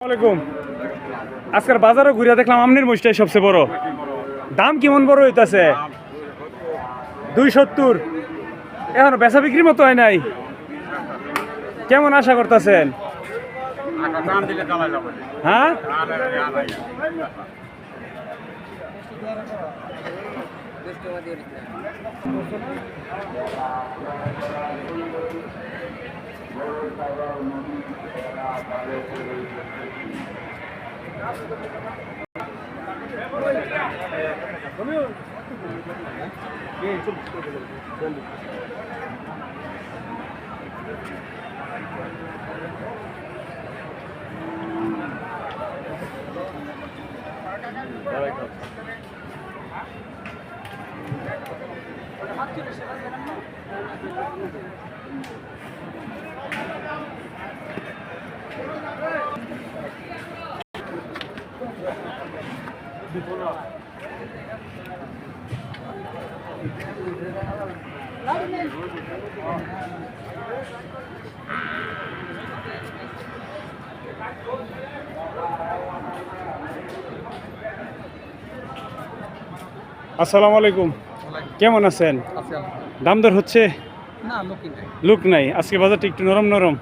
আসসালামাইকুম। আজকের বাজারে ঘুরে দেখলাম আমনের মহিষটাই সবচেয়ে বড়। দাম কেমন বড় হইতাছে? 270। এখন বেচা বিক্রির মতো হয় নাই। কেমন আশা করতেছেন? হ্যাঁ, আসসালামু আলাইকুম। কেমন আছেন? দাম দর হচ্ছে? লোক নাই। আজকে বাজারটা একটু নরম নরম।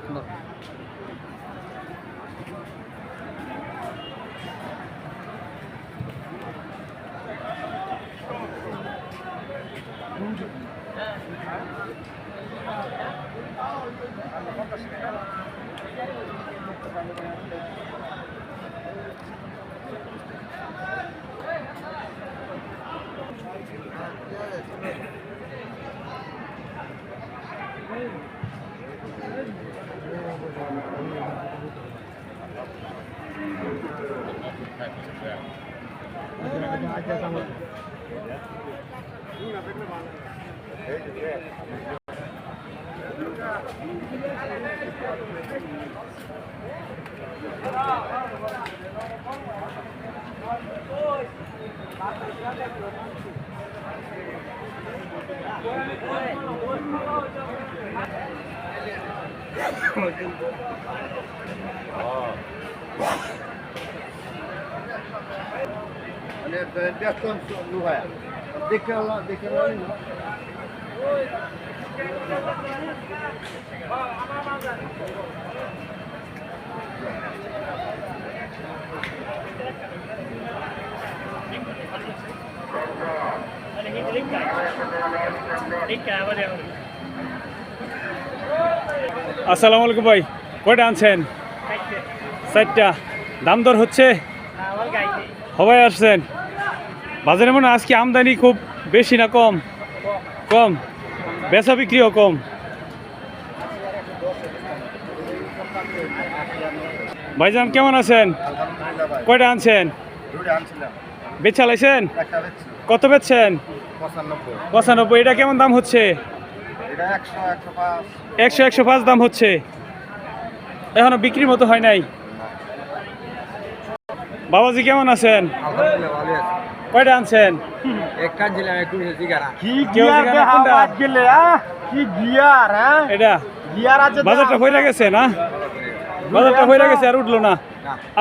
আসসালামু আলাইকুম ভাই, কয়টা আনছেন? 4টা। দাম দর হচ্ছে? সবাই আসছেন বাজারে। মনে আজকে আমদানি খুব বেশি না কম? কম। বেচা বিক্রিও কম। ভাইজান কেমন আছেন? কয়টা আনছেন? বেচা লাইছেন? কত বেচছেন? 95। এটা কেমন দাম হচ্ছে? 100-105 দাম হচ্ছে। এখনো বিক্রির মতো হয় নাই। বাবাজি কেমন আছেন? কয়টা আনছেন? বাজারটা হয়ে গেছে না? বাজারটা হয়ে গেছে আর উঠলো না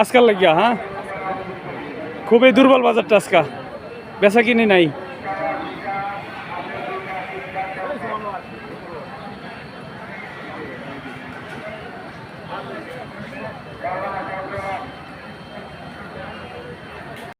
আজকাল লাগিয়া। হ্যাঁ, খুবই দুর্বল বাজারটা আজকা। বেচা কিনি নাই।